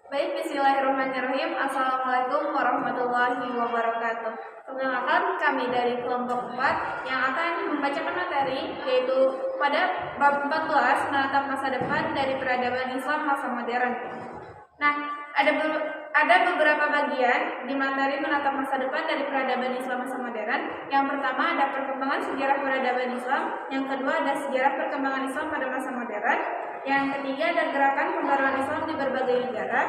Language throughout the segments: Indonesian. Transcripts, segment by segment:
Baik, bismillahirrahmanirrahim. Assalamualaikum warahmatullahi wabarakatuh. Perkenalkan, kami dari kelompok 4 yang akan membacakan materi, yaitu pada bab 14 menatap masa depan dari peradaban Islam masa modern. Nah, ada beberapa bagian di materi menatap masa depan dari peradaban Islam masa modern. Yang pertama ada perkembangan sejarah peradaban Islam, yang kedua ada sejarah perkembangan Islam pada masa modern, yang ketiga ada gerakan pembaruan Islam di berbagai negara,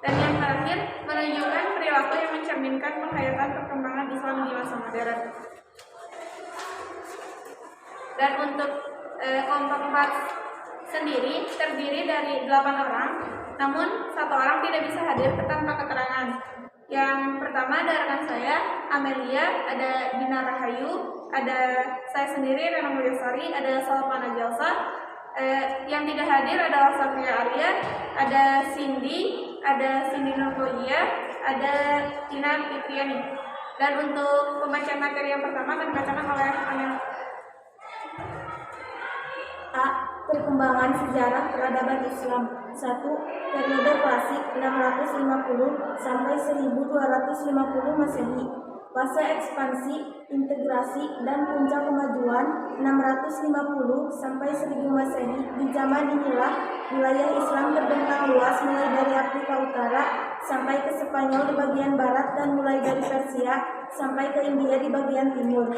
dan yang terakhir menunjukkan perilaku yang mencerminkan penghayatan perkembangan Islam di masa modern. Dan untuk kelompok 4 sendiri terdiri dari 8 orang, namun 1 orang tidak bisa hadir tanpa keterangan. Yang pertama ada rekan saya, Amelia, ada Dina Rahayu, ada saya sendiri, Rena Mulyasari, ada Salpana Jalsa. Yang tidak hadir adalah Satria Arya, ada Cindy Nurkolia, ada Tina Fitriani. Dan untuk pembacaan materi yang pertama akan dibacakan oleh Amel. A. Perkembangan sejarah peradaban Islam. 1. Periode klasik 650 sampai 1250 Masehi. Fase ekspansi, integrasi, dan puncak kemajuan 650 sampai 1000 Masehi. Di zaman inilah wilayah Islam terbentang luas mulai dari Afrika Utara sampai ke Spanyol di bagian barat dan mulai dari Persia sampai ke India di bagian timur.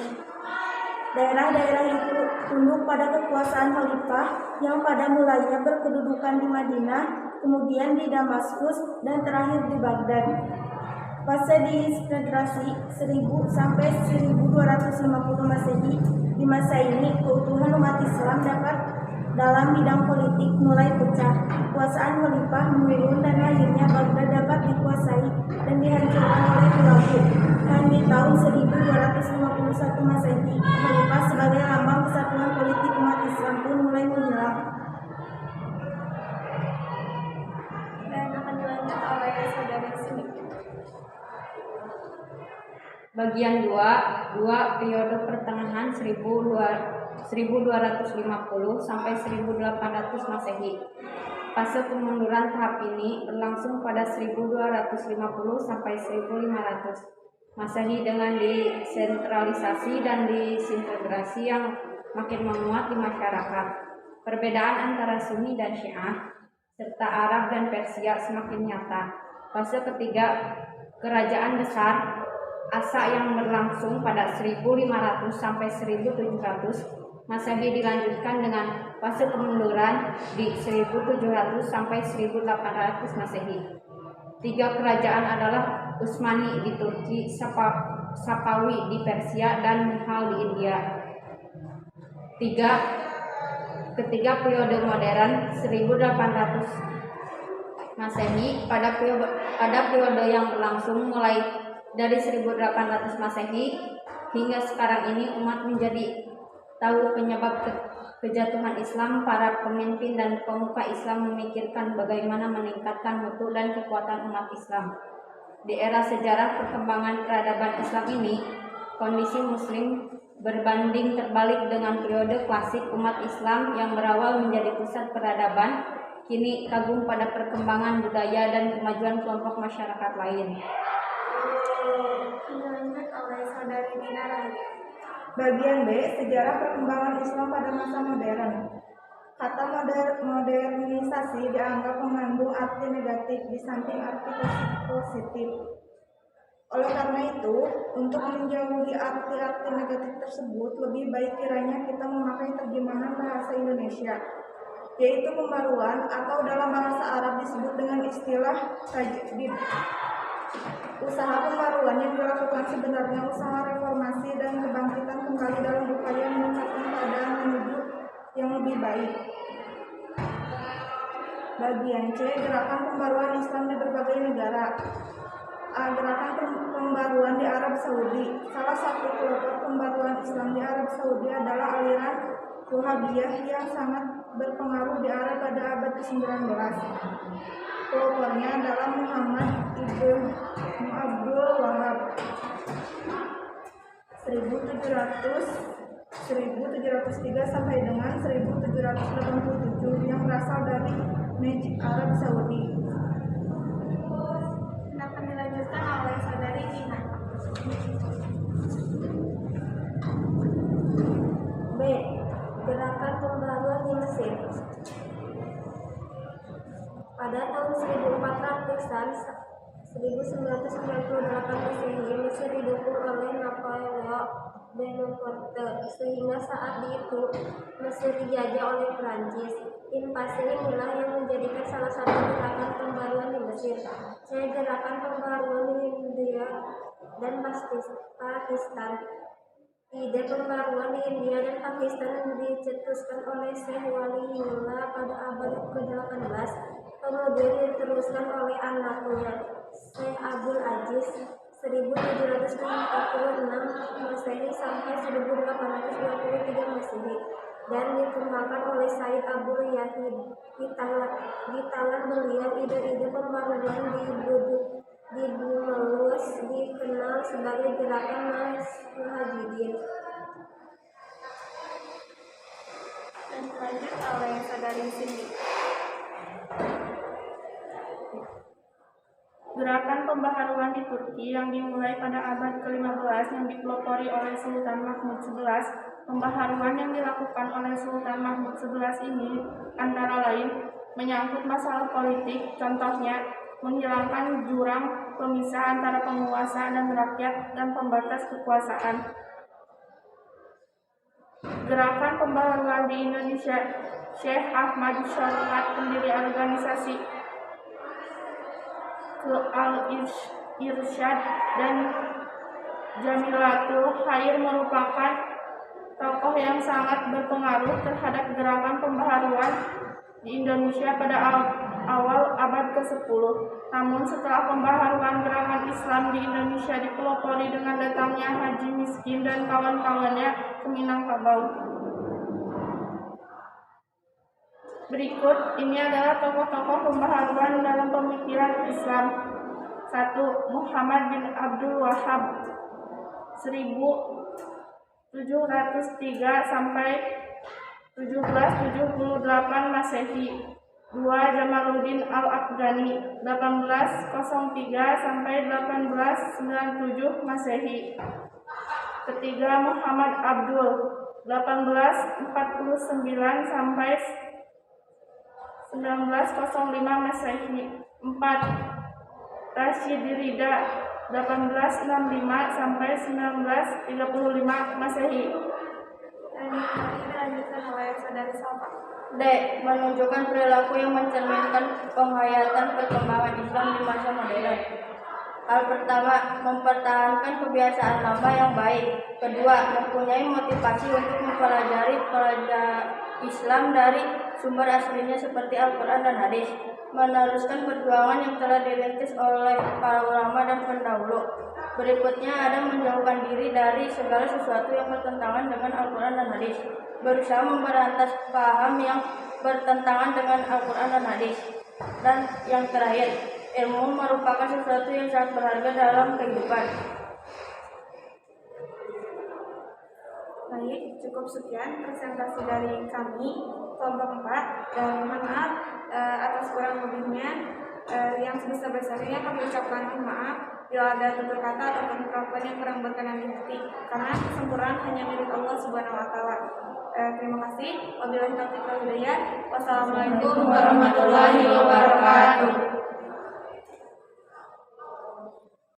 Daerah-daerah itu tunduk pada kekuasaan khalifah yang pada mulanya berkedudukan di Madinah, kemudian di Damaskus, dan terakhir di Baghdad. Fase disintegrasi 1000 sampai 1250 Masehi. Di masa ini, keutuhan umat Islam dapat dalam bidang politik mulai pecah. Kekuasaan khalifah menurun dan akhirnya Baghdad dapat dikuasai dan dihancurkan oleh Tughlaq. Dan di tahun 1251 Masehi, khalifah sebagai lambang kesatuan politik umat Islam pun mulai menghilang. Dan akan dilanjut oleh saudari Cindy. Bagian 2 periode pertengahan 1250 sampai 1800 Masehi. Fase pemunduran tahap ini berlangsung pada 1250 sampai 1500 Masehi dengan desentralisasi dan disintegrasi yang makin menguat di masyarakat. Perbedaan antara Sunni dan Syiah serta Arab dan Persia semakin nyata. Fase ketiga, kerajaan besar Asa yang berlangsung pada 1500 sampai 1700 Masehi dilanjutkan dengan fase pemunduran di 1700 sampai 1800 Masehi. 3 kerajaan adalah Utsmani di Turki, Safawi di Persia, dan Mughal di India. Ketiga periode modern 1800 Masehi. Pada periode yang berlangsung mulai dari 1800 Masehi hingga sekarang ini, umat menjadi tahu penyebab kejatuhan Islam. Para pemimpin dan pemuka Islam memikirkan bagaimana meningkatkan mutu dan kekuatan umat Islam. Di era sejarah perkembangan peradaban Islam ini, kondisi Muslim berbanding terbalik dengan periode klasik. Umat Islam yang berawal menjadi pusat peradaban, kini kagum pada perkembangan budaya dan kemajuan kelompok masyarakat lain. Dilanjut oleh saudari Dina Rahayu. Bagian B, sejarah perkembangan Islam pada masa modern. Kata modernisasi dianggap mengandung arti negatif di samping arti positif. Oleh karena itu, untuk menjauhi arti-arti negatif tersebut, lebih baik kiranya kita memakai terjemahan bahasa Indonesia, yaitu pembaruan atau dalam bahasa Arab disebut dengan istilah tajdid. Usaha pembaruan yang dilakukan sebenarnya usaha reformasi dan kebangkitan kembali dalam upaya meningkatkan keadaan menuju yang lebih baik. Bagian C, gerakan pembaruan Islam di berbagai negara. Gerakan pembaruan di Arab Saudi. Salah satu pelopor pembaruan Islam di Arab Saudi adalah aliran Wahabiyah yang sangat berpengaruh di Arab pada abad ke-19. Pelopornya adalah Muhammad ibn Abdul Wahab 1703 sampai dengan 1787 yang berasal dari Najd Arab Saudi. Akan dilanjutkan oleh saudari Dina. B. Gerakan pembaruan di Mesir. Pada tahun 1400-an 1998 Masehi, Mesir didukung oleh Napoleon Bonaparte, sehingga saat itu Mesir dijajah oleh Prancis. Invasi inilah yang menjadikan salah satu gerakan pembaruan di Mesir. Gerakan pembaruan di India dan Pakistan. Ide pembaruan di India dan Pakistan dicetuskan oleh Syekh Waliullah pada abad ke-18, kemudian diteruskan oleh anaknya Syekh Abdul Aziz 1746 Masehi sampai 1823 Masehi, dan dikembangkan oleh Said Abdul Yahid. Di tangan beliau, ide-ide pembaruan di meluas dikenal sebagai gerakan Mujahidin. Dan selanjutnya oleh saudari Cindy. Gerakan pembaharuan di Turki yang dimulai pada abad ke-15 yang dipelopori oleh Sultan Mahmud XI. Pembaharuan yang dilakukan oleh Sultan Mahmud XI ini antara lain menyangkut masalah politik, contohnya menghilangkan jurang pemisah antara penguasa dan rakyat dan pembatas kekuasaan. Gerakan pembaharuan di Indonesia, Syekh Ahmad Syariat, pendiri organisasi Al-Irsyad dan Jamilatul Khair merupakan tokoh yang sangat berpengaruh terhadap gerakan pembaharuan di Indonesia pada awal abad ke-10. Namun setelah pembaharuan gerakan Islam di Indonesia dipelopori dengan datangnya Haji Miskin dan kawan-kawannya ke Minangkabau. Berikut ini adalah tokoh-tokoh pembaharuan dalam pemikiran Islam. 1. Muhammad bin Abdul Wahhab 1703 sampai 1778 Masehi. 2. Jamaluddin Al-Afghani 1803 sampai 1897 Masehi. Ketiga, Muhammad Abdul 1849 sampai 1905 Masehi. 4. Rashid Rida 1865 sampai 1935 Masehi. Dan yang terakhir dilanjutkan oleh saudari Salva. D. Menunjukkan perilaku yang mencerminkan penghayatan perkembangan Islam di masa modern. Hal pertama, mempertahankan kebiasaan lama yang baik. Kedua, mempunyai motivasi untuk mempelajari Islam dari sumber aslinya seperti Al-Quran dan Hadis. Meneruskan perjuangan yang telah dirintis oleh para ulama dan pendahulu. Berikutnya ada menjauhkan diri dari segala sesuatu yang bertentangan dengan Al-Quran dan Hadis. Berusaha memberantas paham yang bertentangan dengan Al-Quran dan Hadis. Dan yang terakhir, ilmu merupakan sesuatu yang sangat berharga dalam kehidupan. Baik, cukup sekian presentasi dari kami kelompok 4, dan mohon maaf atas kurang lebihnya. Yang sebesar-besarnya kami ucapkan maaf bila ada tutur kata ataupun perlakuan yang kurang berkenan di hati, karena kesempurnaan hanya milik Allah Subhanahu wa Ta'ala. Terima kasih. Wabillahi taufiq wal hidayah. Wassalamualaikum warahmatullahi